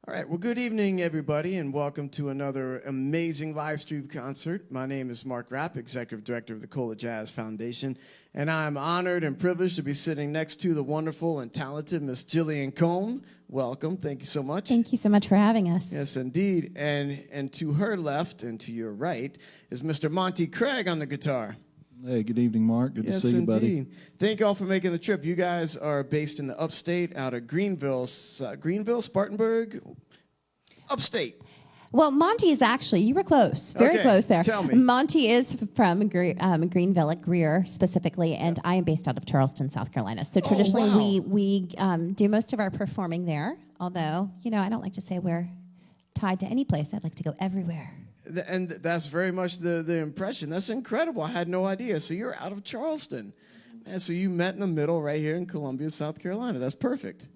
All right, well, good evening, everybody, and welcome to another amazing live stream concert. My name is Rapp, Executive Director of the ColaJazz Foundation, and I'm honored and privileged to be sitting next to the wonderful and talented Miss Jillian Cohn. Welcome. Thank you so much. Thank you so much for having us. Yes, indeed. And to her left and to your right is Mr. Monty Craig on the guitar. Hey, good evening, Mark. Good to see you, buddy. Indeed. Thank you all for making the trip. You guys are based in the upstate out of Greenville, Spartanburg, upstate. Well, Monty is actually, you were close, very close there. Tell me. Monty is from Greenville at Greer specifically, and I am based out of Charleston, South Carolina. So traditionally we do most of our performing there, although, you know, I don't like to say we're tied to any place. I'd like to go everywhere. And that's very much the impression. That's incredible. I had no idea. So you're out of Charleston. Man, so you met in the middle right here in Columbia, South Carolina. That's perfect.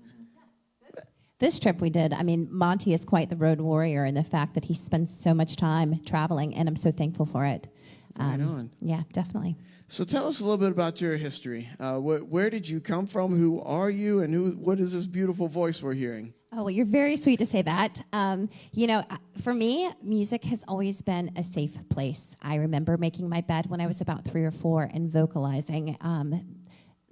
This trip we did, I mean, Monty is quite the road warrior in the fact that he spends so much time traveling, and I'm so thankful for it. Right on. Yeah, definitely. So tell us a little bit about your history. Where did you come from? Who are you? And what is this beautiful voice we're hearing? Oh, well, you're very sweet to say that. You know, for me, music has always been a safe place. I remember making my bed when I was about 3 or 4 and vocalizing,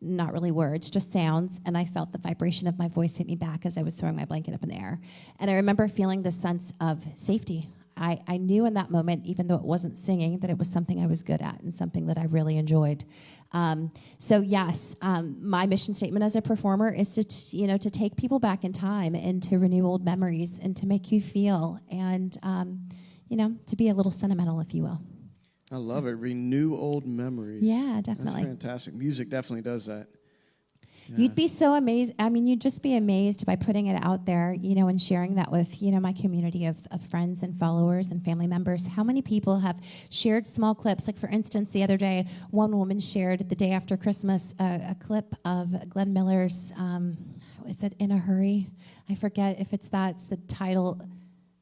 not really words, just sounds, and I felt the vibration of my voice hit me back as I was throwing my blanket up in the air. And I remember feeling this sense of safety. I knew in that moment, even though it wasn't singing, that it was something I was good at and something that I really enjoyed. So yes, my mission statement as a performer is to take people back in time and to renew old memories and to make you feel and, to be a little sentimental, if you will. I love it. Renew old memories. Yeah, definitely. That's fantastic. Music definitely does that. Yeah. You'd be so amazed. I mean, you'd just be amazed by putting it out there, and sharing that with, my community of friends and followers and family members. How many people have shared small clips? Like, for instance, the other day, one woman shared the day after Christmas a clip of Glenn Miller's, is it In a Hurry? I forget if it's the title.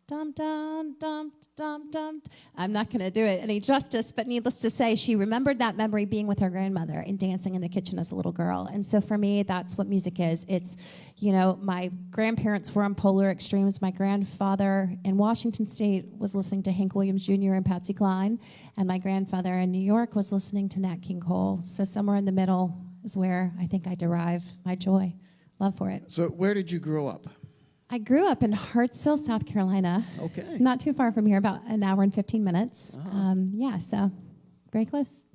Dum, dum, dum, dum, dum. I'm not going to do it any justice, but needless to say, she remembered that memory being with her grandmother and dancing in the kitchen as a little girl. And so for me, that's what music is. It's, my grandparents were on polar extremes. My grandfather in Washington State was listening to Hank Williams Jr. and Patsy Cline, and my grandfather in New York was listening to Nat King Cole. So somewhere in the middle is where I think I derive my joy, love for it. So where did you grow up? I grew up in Hartsville, South Carolina. Okay. Not too far from here, about an hour and 15 minutes. So very close.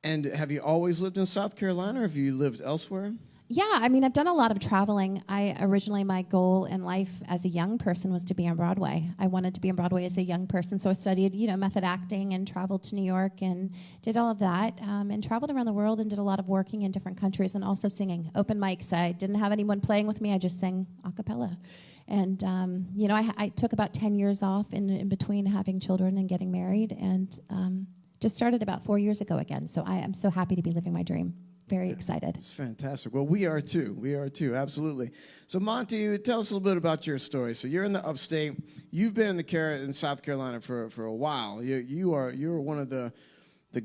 And have you always lived in South Carolina, or have you lived elsewhere? Yeah, I mean, I've done a lot of traveling. My goal in life as a young person was to be on Broadway. I wanted to be on Broadway as a young person, so I studied, method acting and traveled to New York and did all of that, and traveled around the world and did a lot of working in different countries and also singing. Open mics. I didn't have anyone playing with me. I just sang a cappella. And, I took about 10 years off in between having children and getting married, and just started about 4 years ago again. So I am so happy to be living my dream. Very excited. It's fantastic. Well, we are too. We are too, absolutely. So, Monty, tell us a little bit about your story. So, you're in the upstate. You've been in South Carolina for a while. You're one of the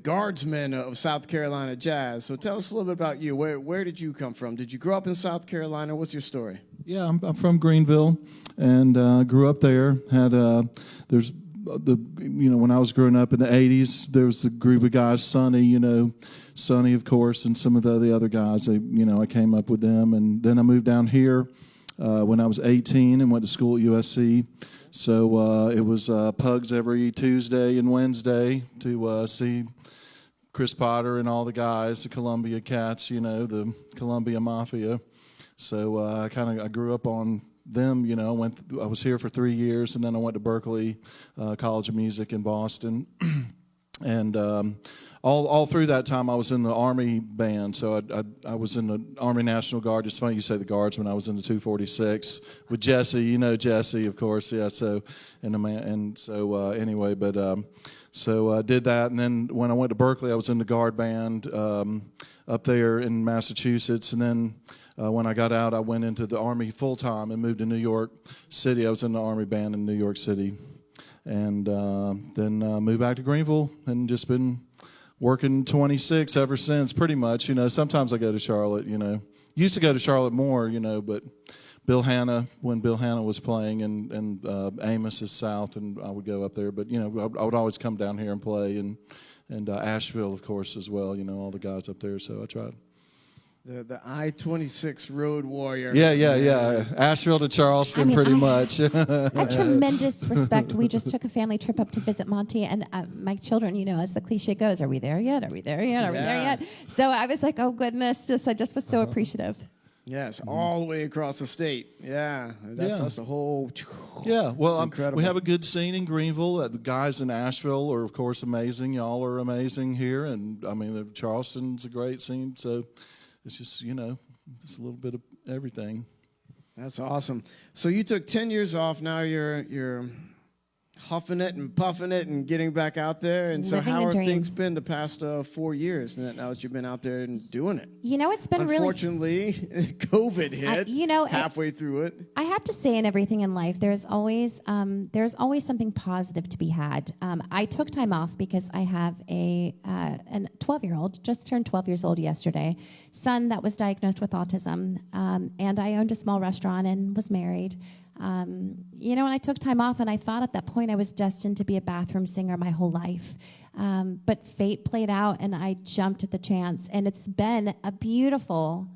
guardsmen of South Carolina jazz. So, tell us a little bit about you. Where did you come from? Did you grow up in South Carolina? What's your story? Yeah, I'm from Greenville, and grew up there. When I was growing up in the 80s, there was a group of guys, Sonny, of course, and some of the other guys. I came up with them, and then I moved down here when I was 18 and went to school at USC. So it was pugs every Tuesday and Wednesday to see Chris Potter and all the guys, the Columbia Cats, the Columbia Mafia. So I grew up on them. I was here for 3 years, and then I went to Berkeley College of Music in Boston, and all through that time I was in the Army band. So I was in the Army National Guard. It's funny you say the Guards when I was in the 246 with Jesse. Jesse, of course. Yeah. So anyway, so I did that, and then when I went to Berkeley, I was in the Guard band up there in Massachusetts, and then. When I got out, I went into the Army full-time and moved to New York City. I was in the Army band in New York City. And then moved back to Greenville and just been working 26 ever since, pretty much. Sometimes I go to Charlotte, Used to go to Charlotte more, Bill Hanna, when Bill Hanna was playing, and Amos is south, and I would go up there. But, I would always come down here and play, and Asheville, of course, as well, all the guys up there, so I tried. The I-26 road warrior. Yeah. Asheville to Charleston, pretty much. I have tremendous respect. We just took a family trip up to visit Monty, and my children, as the cliche goes, are we there yet? Are we there yet? Are we there yet? So I was like, oh, goodness. I just was so appreciative. Yes, all the way across the state. Yeah, that's the whole. Yeah, well, incredible. We have a good scene in Greenville. The guys in Asheville are, of course, amazing. Y'all are amazing here, and Charleston's a great scene. So it's just just a little bit of everything. That's awesome. So you took 10 years off. Now you're huffing it and puffing it and getting back out there. And so how have things been the past 4 years now that you've been out there and doing it? It's been Unfortunately, COVID hit halfway through it. I have to say, in everything in life, there's always something positive to be had. I took time off because I have a 12-year-old, just turned 12 years old yesterday, son that was diagnosed with autism, and I owned a small restaurant and was married. And I took time off, and I thought at that point I was destined to be a bathroom singer my whole life. But fate played out, and I jumped at the chance. And it's been a beautiful,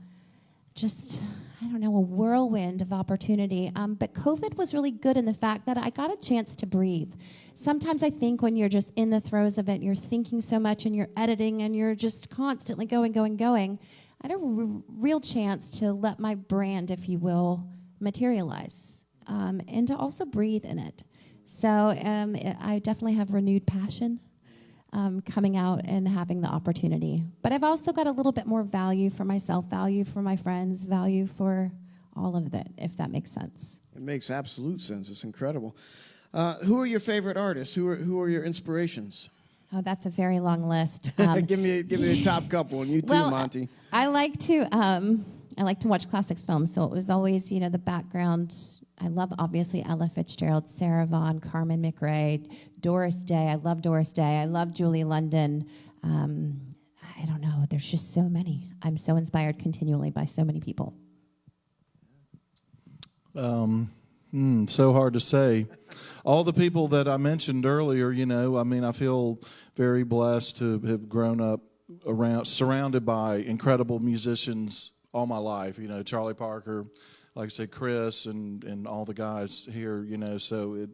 a whirlwind of opportunity. But COVID was really good in the fact that I got a chance to breathe. Sometimes I think when you're just in the throes of it, and you're thinking so much, and you're editing, and you're just constantly going. I had a real chance to let my brand, if you will, materialize. And to also breathe in it. So I definitely have renewed passion coming out and having the opportunity. But I've also got a little bit more value for myself, value for my friends, value for all of it, if that makes sense. It makes absolute sense. It's incredible. Who are your favorite artists? Who are your inspirations? Oh, that's a very long list. Give me a top couple, and you too, Monty. I like to watch classic films, so it was always the background. I love, obviously, Ella Fitzgerald, Sarah Vaughan, Carmen McRae, Doris Day. I love Doris Day. I love Julie London. I don't know. There's just so many. I'm so inspired continually by so many people. So hard to say. All the people that I mentioned earlier, I feel very blessed to have grown up surrounded by incredible musicians all my life. Charlie Parker, like I said, Chris and all the guys here, so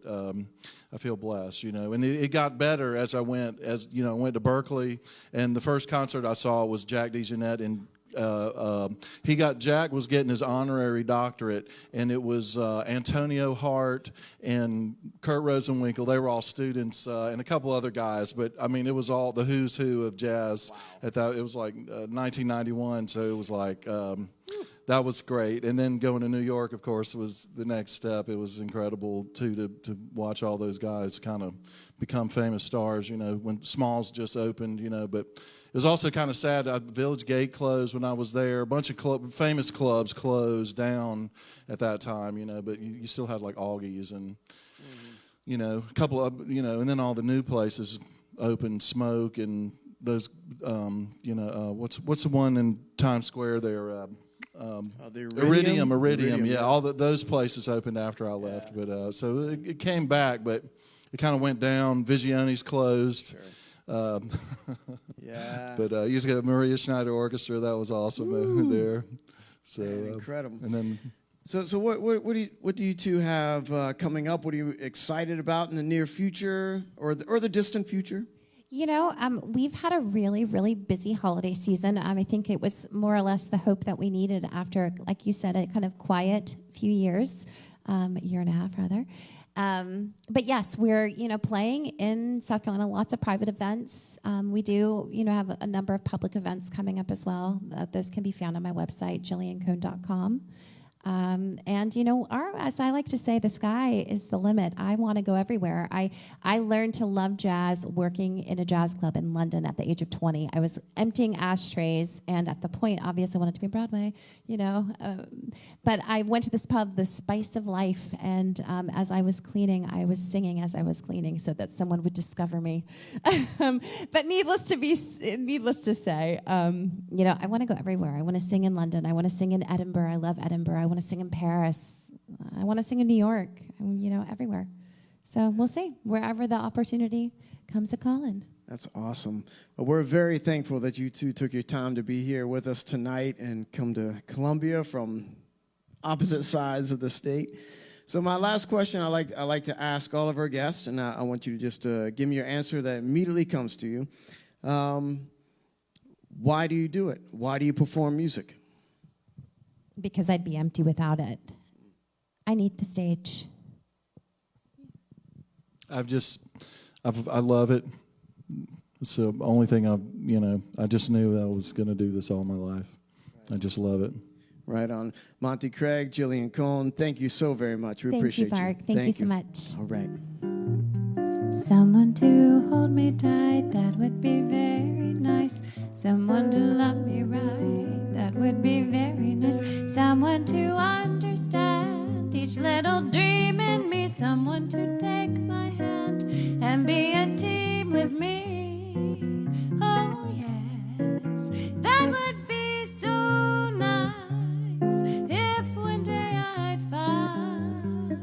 I feel blessed, and it got better as I went to Berkeley, and the first concert I saw was Jack DeJohnette, and Jack was getting his honorary doctorate, and it was Antonio Hart and Kurt Rosenwinkel. They were all students, and a couple other guys, but it was all the who's who of jazz. Wow. It was like 1991, so it was like. That was great. And then going to New York, of course, was the next step. It was incredible, too, to watch all those guys kind of become famous stars, when Smalls just opened, But it was also kind of sad. Village Gate closed when I was there. A bunch of famous clubs closed down at that time, But you still had, like, Augie's and, a couple of, and then all the new places opened, Smoke and those, what's the one in Times Square there? The Iridium, yeah. All those places opened after I left, but so it came back, but it kind of went down. Visione's closed. Sure. But you just got Maria Schneider Orchestra. That was awesome there. So incredible. And then, so what do you two have coming up? What are you excited about in the near future or the distant future? We've had a really, really busy holiday season. I think it was more or less the hope that we needed after, like you said, a kind of quiet few years, year and a half rather. But yes, we're, playing in South Carolina, lots of private events. We do, have a number of public events coming up as well. Those can be found on my website, jilliancone.com. And as I like to say, the sky is the limit. I want to go everywhere. I learned to love jazz working in a jazz club in London at the age of 20. I was emptying ashtrays, and at the point, obviously, I wanted to be on Broadway, But I went to this pub, The Spice of Life, and as I was cleaning, I was singing as I was cleaning so that someone would discover me. But needless to say, I want to go everywhere. I want to sing in London. I want to sing in Edinburgh. I love Edinburgh. I want want to sing in Paris. I want to sing in New York, everywhere. So we'll see. Wherever the opportunity comes a calling. That's awesome. Well, we're very thankful that you two took your time to be here with us tonight and come to Columbia from opposite sides of the state. So my last question I like to ask all of our guests, and I want you to just give me your answer that immediately comes to you. Why do you do it? Why do you perform music? Because I'd be empty without it. I need the stage. I love it. It's the only thing I just knew that I was going to do this all my life. I just love it. Right on. Monty Craig, Jillian Cohn, thank you so very much. We appreciate you. Thank you, Mark. Thank you so much. All right. Someone to hold me tight, that would be very nice. Someone to love me right, that would be very nice. Someone to understand each little dream in me. Someone to take my hand and be a team with me. Oh yes, that would be so nice if one day I'd find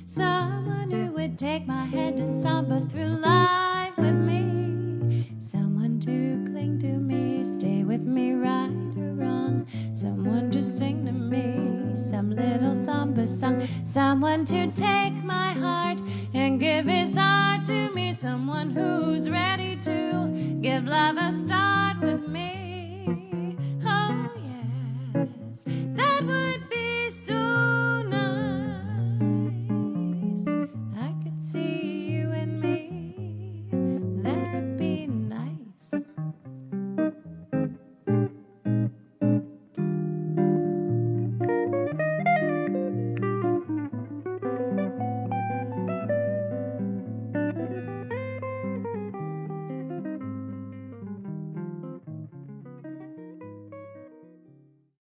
someone who would take my hand and samba through life with me. Someone to cling to me, stay with me right or wrong. Someone to sing to me some little samba song. Someone to take my heart and give his heart to me. Someone who's ready to give love a start with me.